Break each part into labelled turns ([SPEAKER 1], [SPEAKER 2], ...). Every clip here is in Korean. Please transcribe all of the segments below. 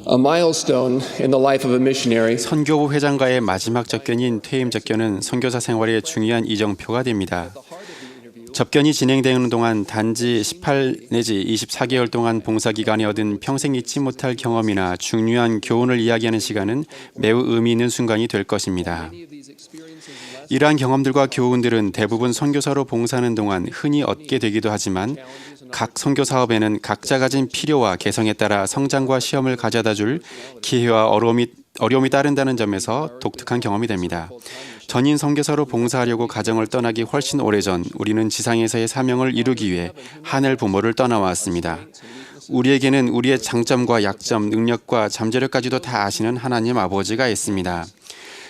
[SPEAKER 1] A milestone in the life of a missionary
[SPEAKER 2] 선교부 회장과의 마지막 접견인 퇴임 접견은 선교사 생활의 중요한 이정표가 됩니다. 접견이 진행되는 동안 단지 18 내지 24개월 동안 봉사기간에 얻은 평생 잊지 못할 경험이나 중요한 교훈을 이야기하는 시간은 매우 의미 있는 순간이 될 것입니다. 이러한 경험들과 교훈들은 대부분 선교사로 봉사하는 동안 흔히 얻게 되기도 하지만 각 선교 사업에는 각자 가진 필요와 개성에 따라 성장과 시험을 가져다 줄 기회와 어려움이 따른다는 점에서 독특한 경험이 됩니다. 전인 선교사로 봉사하려고 가정을 떠나기 훨씬 오래전 우리는 지상에서의 사명을 이루기 위해 하늘 부모를 떠나왔습니다. 우리에게는 우리의 장점과 약점, 능력과 잠재력까지도 다 아시는 하나님 아버지가 있습니다.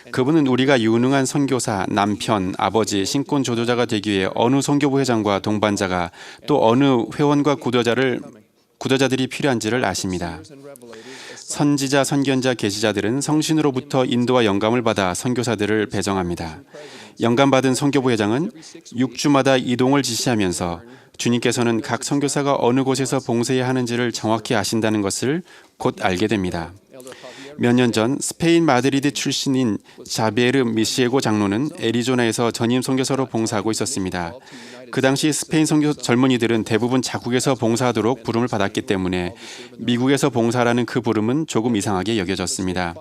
[SPEAKER 2] 그분은 우리가 유능한 선교사, 남편, 아버지, 신권 조도자가 되기 위해 어느 선교부 회장과 동반자가 또 어느 회원과 구도자들이 필요한지를 아십니다. 선지자, 선견자, 계시자들은 성신으로부터 인도와 영감을 받아 선교사들을 배정합니다. 영감받은 선교부 회장은 6주마다 이동을 지시하면서 주님께서는 각 선교사가 어느 곳에서 봉사해야 하는지를 정확히 아신다는 것을 곧 알게 됩니다. 몇 년 전 스페인 마드리드 출신인 자비에르 미시에고 장로는 애리조나에서 전임 선교사로 봉사하고 있었습니다. 그 당시 스페인 선교 젊은이들은 대부분 자국에서 봉사하도록 부름을 받았기 때문에 미국에서 봉사하라는 그 부름은 조금 이상하게 여겨졌습니다.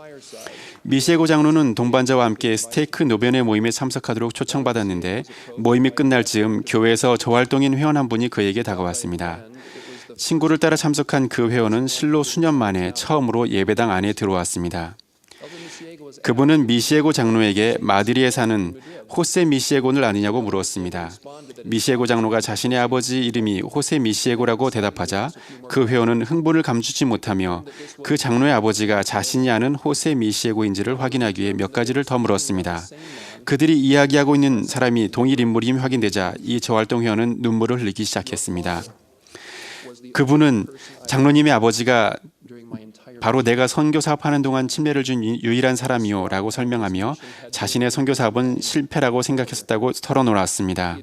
[SPEAKER 2] 미시에고 장로는 동반자와 함께 스테이크 노변의 모임에 참석하도록 초청받았는데 모임이 끝날 즈음 교회에서 저활동인 회원 한 분이 그에게 다가왔습니다. 친구를 따라 참석한 그 회원은 실로 수년 만에 처음으로 예배당 안에 들어왔습니다. 그분은 미시에고 장로에게 마드리에 사는 호세 미시에고를 아느냐고 물었습니다. 미시에고 장로가 자신의 아버지 이름이 호세 미시에고라고 대답하자 그 회원은 흥분을 감추지 못하며 그 장로의 아버지가 자신이 아는 호세 미시에고인지를 확인하기 위해 몇 가지를 더 물었습니다. 그들이 이야기하고 있는 사람이 동일 인물임이 확인되자 이 저활동 회원은 눈물을 흘리기 시작했습니다. 그분은 장로님의 아버지가 바로 내가 선교 사업하는 동안 침례를 준 유일한 사람이요 라고 설명하며 자신의 선교 사업은 실패라고 생각했었다고 털어놓았습니다.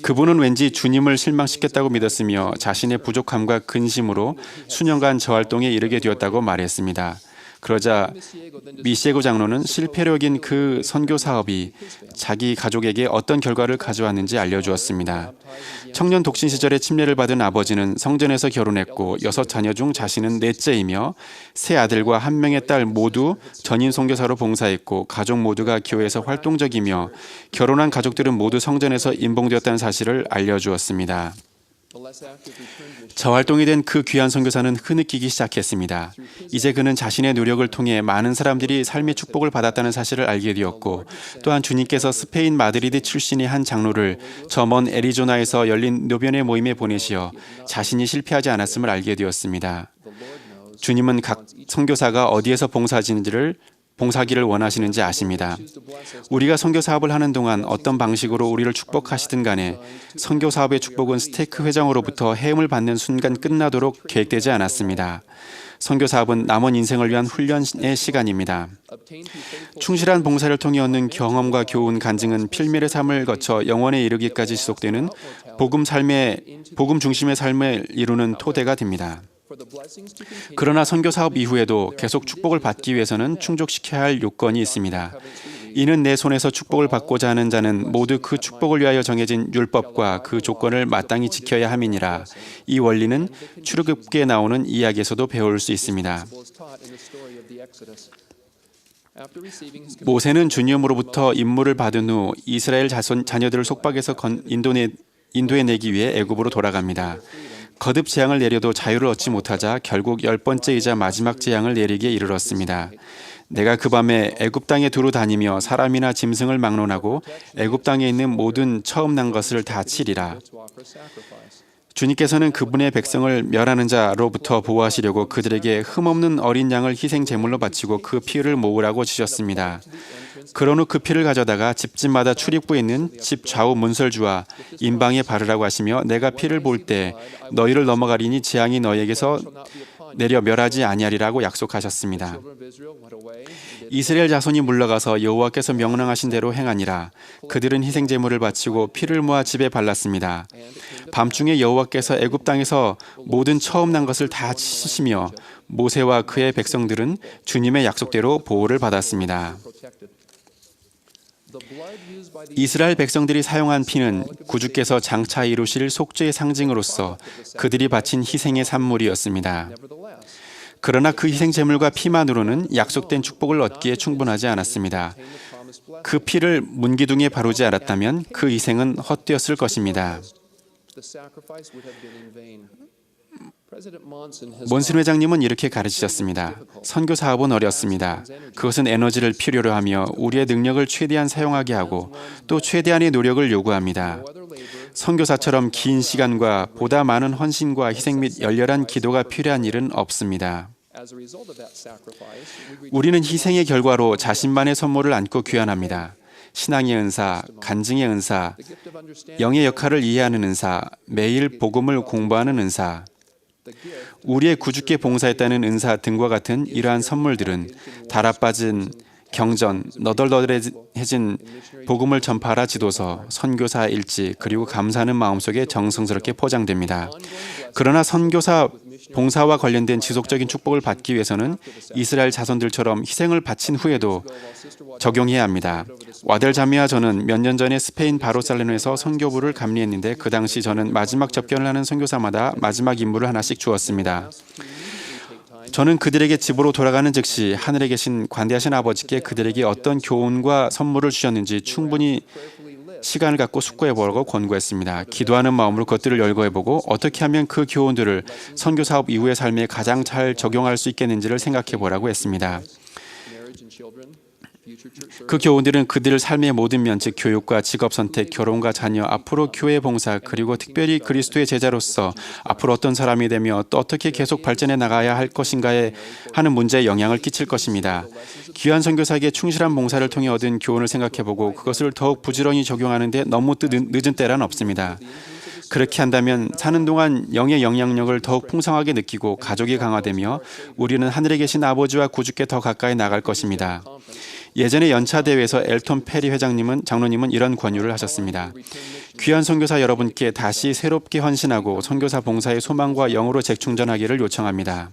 [SPEAKER 2] 그분은 왠지 주님을 실망시켰다고 믿었으며 자신의 부족함과 근심으로 수년간 저활동에 이르게 되었다고 말했습니다. 그러자 미시에고 장로는 실패로 여긴 그 선교 사업이 자기 가족에게 어떤 결과를 가져왔는지 알려주었습니다. 청년 독신 시절에 침례를 받은 아버지는 성전에서 결혼했고 6자녀 중 자신은 넷째이며 세 아들과 한 명의 딸 모두 전임 선교사로 봉사했고 가족 모두가 교회에서 활동적이며 결혼한 가족들은 모두 성전에서 임봉되었다는 사실을 알려주었습니다. 저활동이 된 그 귀한 선교사는 흐느끼기 시작했습니다. 이제 그는 자신의 노력을 통해 많은 사람들이 삶의 축복을 받았다는 사실을 알게 되었고 또한 주님께서 스페인 마드리드 출신의 한 장로를 저 먼 애리조나에서 열린 노변의 모임에 보내시어 자신이 실패하지 않았음을 알게 되었습니다. 주님은 각 선교사가 어디에서 봉사하기를 원하시는지 아십니다. 우리가 선교 사업을 하는 동안 어떤 방식으로 우리를 축복하시든 간에 선교 사업의 축복은 스테이크 회장으로부터 해음을 받는 순간 끝나도록 계획되지 않았습니다. 선교 사업은 남은 인생을 위한 훈련의 시간입니다. 충실한 봉사를 통해 얻는 경험과 교훈, 간증은 필멸의 삶을 거쳐 영원에 이르기까지 지속되는 복음 중심의 삶을 이루는 토대가 됩니다. 그러나 선교 사업 이후에도 계속 축복을 받기 위해서는 충족시켜야 할 요건이 있습니다. 이는 내 손에서 축복을 받고자 하는 자는 모두 그 축복을 위하여 정해진 율법과 그 조건을 마땅히 지켜야 함이니라. 이 원리는 출애굽기에 나오는 이야기에서도 배울 수 있습니다. 모세는 주님으로부터 임무를 받은 후 이스라엘 자녀들을 속박해서 인도에 내기 위해 애굽으로 돌아갑니다. 거듭 재앙을 내려도 자유를 얻지 못하자 결국 10번째이자 마지막 재앙을 내리기에 이르렀습니다. 내가 그 밤에 애굽 땅에 두루 다니며 사람이나 짐승을 막론하고 애굽 땅에 있는 모든 처음 난 것을 다 치리라. 주님께서는 그분의 백성을 멸하는 자로부터 보호하시려고 그들에게 흠없는 어린 양을 희생 제물로 바치고 그 피를 모으라고 주셨습니다. 그런 후 그 피를 가져다가 집집마다 출입구에 있는 집 좌우 문설주와 임방에 바르라고 하시며 내가 피를 볼 때 너희를 넘어가리니 재앙이 너희에게서 내려 멸하지 아니하리라고 약속하셨습니다. 이스라엘 자손이 물러가서 여호와께서 명령하신 대로 행하니라. 그들은 희생 제물을 바치고 피를 모아 집에 발랐습니다. 밤중에 여호와께서 애굽 땅에서 모든 처음 난 것을 다 치시며 모세와 그의 백성들은 주님의 약속대로 보호를 받았습니다. 이스라엘 백성들이 사용한 피는 구주께서 장차 이루실 속죄의 상징으로서 그들이 바친 희생의 산물이었습니다. 그러나 그 희생 제물과 피만으로는 약속된 축복을 얻기에 충분하지 않았습니다. 그 피를 문기둥에 바르지 않았다면 그 희생은 헛되었을 것입니다. 몬슨 회장님은 이렇게 가르치셨습니다. 선교 사업은 어렵습니다. 그것은 에너지를 필요로 하며 우리의 능력을 최대한 사용하게 하고 또 최대한의 노력을 요구합니다. 선교사처럼 긴 시간과 보다 많은 헌신과 희생 및 열렬한 기도가 필요한 일은 없습니다. 우리는 희생의 결과로 자신만의 선물을 안고 귀환합니다. 신앙의 은사, 간증의 은사, 영의 역할을 이해하는 은사, 매일 복음을 공부하는 은사, 우리의 구주께 봉사했다는 은사 등과 같은 이러한 선물들은 달아빠진 경전, 너덜너덜해진 복음을 전파하라 지도서, 선교사 일지, 그리고 감사하는 마음속에 정성스럽게 포장됩니다. 그러나 선교사 봉사와 관련된 지속적인 축복을 받기 위해서는 이스라엘 자손들처럼 희생을 바친 후에도 적용해야 합니다. 와델 자매와 저는 몇 년 전에 스페인 바르셀로나에서 선교부를 감리했는데 그 당시 저는 마지막 접견을 하는 선교사마다 마지막 임무를 하나씩 주었습니다. 저는 그들에게 집으로 돌아가는 즉시 하늘에 계신 관대하신 아버지께 그들에게 어떤 교훈과 선물을 주셨는지 충분히 시간을 갖고 숙고해보라고 권고했습니다. 기도하는 마음으로 그것들을 열거해보고 어떻게 하면 그 교훈들을 선교사업 이후의 삶에 가장 잘 적용할 수 있겠는지를 생각해보라고 했습니다. 그 교훈들은 그들의 삶의 모든 면, 즉 교육과 직업 선택, 결혼과 자녀, 앞으로 교회 봉사, 그리고 특별히 그리스도의 제자로서 앞으로 어떤 사람이 되며 또 어떻게 계속 발전해 나가야 할 것인가에 하는 문제에 영향을 끼칠 것입니다. 귀한 선교사에게 충실한 봉사를 통해 얻은 교훈을 생각해보고 그것을 더욱 부지런히 적용하는데 너무 늦은 때란 없습니다. 그렇게 한다면 사는 동안 영의 영향력을 더욱 풍성하게 느끼고 가족이 강화되며 우리는 하늘에 계신 아버지와 구주께 더 가까이 나갈 것입니다. 예전에 연차 대회에서 엘톤 페리 장로님은 이런 권유를 하셨습니다. 귀한 선교사 여러분께 다시 새롭게 헌신하고 선교사 봉사의 소망과 영으로 재충전하기를 요청합니다.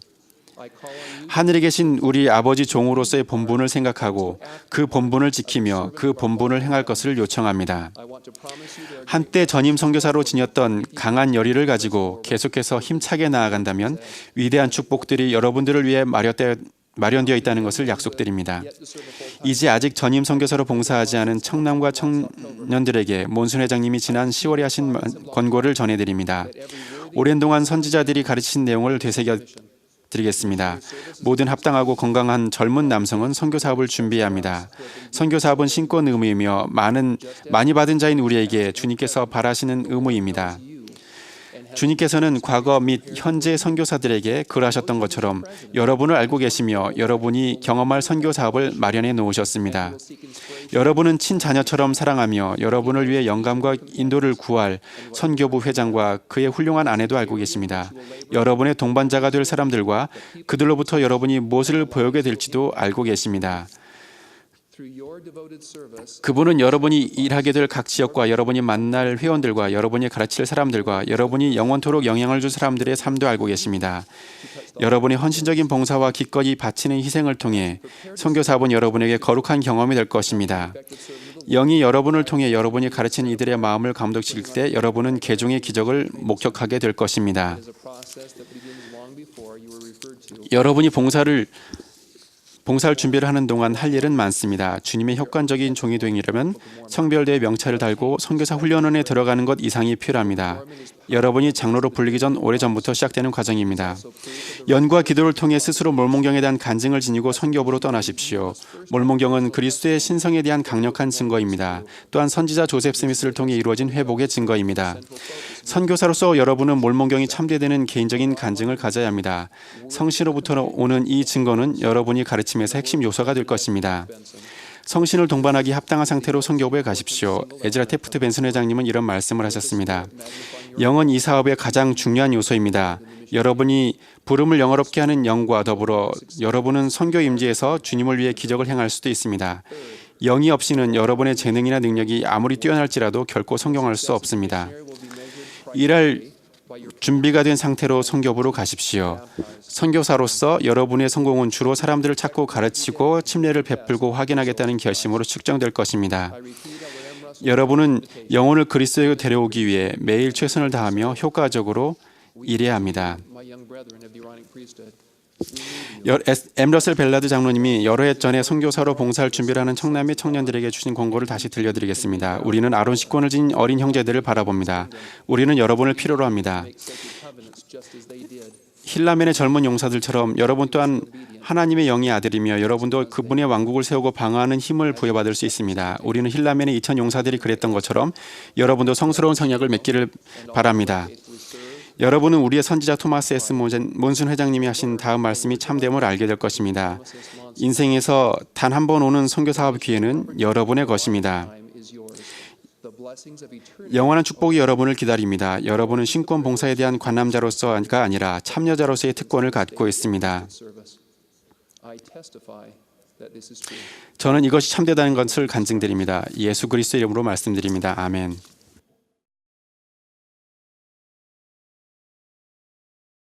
[SPEAKER 2] 하늘에 계신 우리 아버지 종으로서의 본분을 생각하고 그 본분을 지키며 그 본분을 행할 것을 요청합니다. 한때 전임 선교사로 지녔던 강한 열의를 가지고 계속해서 힘차게 나아간다면 위대한 축복들이 여러분들을 위해 마련되어 있다는 것을 약속드립니다. 이제 아직 전임 선교사로 봉사하지 않은 청남과 청년들에게 몬슨 회장님이 지난 10월에 하신 권고를 전해드립니다. 오랜 동안 선지자들이 가르치신 내용을 되새겨드리겠습니다. 모든 합당하고 건강한 젊은 남성은 선교 사업을 준비해야 합니다. 선교 사업은 신권 의무이며 많이 받은 자인 우리에게 주님께서 바라시는 의무입니다. 주님께서는 과거 및 현재 선교사들에게 그러하셨던 것처럼 여러분을 알고 계시며 여러분이 경험할 선교 사업을 마련해 놓으셨습니다. 여러분은 친자녀처럼 사랑하며 여러분을 위해 영감과 인도를 구할 선교부 회장과 그의 훌륭한 아내도 알고 계십니다. 여러분의 동반자가 될 사람들과 그들로부터 여러분이 무엇을 배우게 될지도 알고 계십니다. 그분은 여러분이 일하게 될 각 지역과 여러분이 만날 회원들과 여러분이 가르칠 사람들과 여러분이 영원토록 영향을 줄 사람들의 삶도 알고 계십니다. 여러분의 헌신적인 봉사와 기꺼이 바치는 희생을 통해 선교 사업은 여러분에게 거룩한 경험이 될 것입니다. 영이 여러분을 통해 여러분이 가르치는 이들의 마음을 감동시킬 때 여러분은 개종의 기적을 목격하게 될 것입니다. 여러분이 봉사를 준비를 하는 동안 할 일은 많습니다. 주님의 혁관적인 종이 되려면 성별대의 명찰을 달고 선교사 훈련원에 들어가는 것 이상이 필요합니다. 여러분이 장로로 불리기 전 오래전부터 시작되는 과정입니다. 연구와 기도를 통해 스스로 몰몬경에 대한 간증을 지니고 선교부로 떠나십시오. 몰몬경은 그리스도의 신성에 대한 강력한 증거입니다. 또한 선지자 조셉 스미스를 통해 이루어진 회복의 증거입니다. 선교사로서 여러분은 몰몬경이 참되되는 개인적인 간증을 가져야 합니다. 성신으로부터 오는 이 증거는 여러분이 가르침에서 핵심 요소가 될 것입니다. 성신을 동반하기 합당한 상태로 선교부에 가십시오. 에즈라 테프트 벤슨 회장님은 이런 말씀을 하셨습니다. 영은 이 사업의 가장 중요한 요소입니다. 여러분이 부름을 영화롭게 하는 영과 더불어 여러분은 선교 임지에서 주님을 위해 기적을 행할 수도 있습니다. 영이 없이는 여러분의 재능이나 능력이 아무리 뛰어날지라도 결코 성공할 수 없습니다. 일할 준비가 된 상태로 선교부로 가십시오. 선교사로서 여러분의 성공은 주로 사람들을 찾고 가르치고 침례를 베풀고 확인하겠다는 결심으로 측정될 것입니다. 여러분은 영혼을 그리스도에게 데려오기 위해 매일 최선을 다하며 효과적으로 일해야 합니다. M. 러셀 벨라드 장로님이 여러 해 전에 선교사로 봉사할 준비를 하는 청남미 청년들에게 주신 권고를 다시 들려드리겠습니다. 우리는 아론 식권을 지닌 어린 형제들을 바라봅니다. 우리는 여러분을 필요로 합니다. 힐라멘의 젊은 용사들처럼 여러분 또한 하나님의 영의 아들이며 여러분도 그분의 왕국을 세우고 방어하는 힘을 부여받을 수 있습니다. 우리는 힐라멘의 2000 용사들이 그랬던 것처럼 여러분도 성스러운 성약을 맺기를 바랍니다. 여러분은 우리의 선지자 토마스 S. 몬슨 회장님이 하신 다음 말씀이 참됨을 알게 될 것입니다. 인생에서 단 한 번 오는 선교 사업 기회는 여러분의 것입니다. 영원한 축복이 여러분을 기다립니다. 여러분은 신권 봉사에 대한 관람자로서가 아니라 참여자로서의 특권을 갖고 있습니다. 저는 이것이 참되다는 것을 간증드립니다. 예수 그리스도의 이름으로 말씀드립니다. 아멘.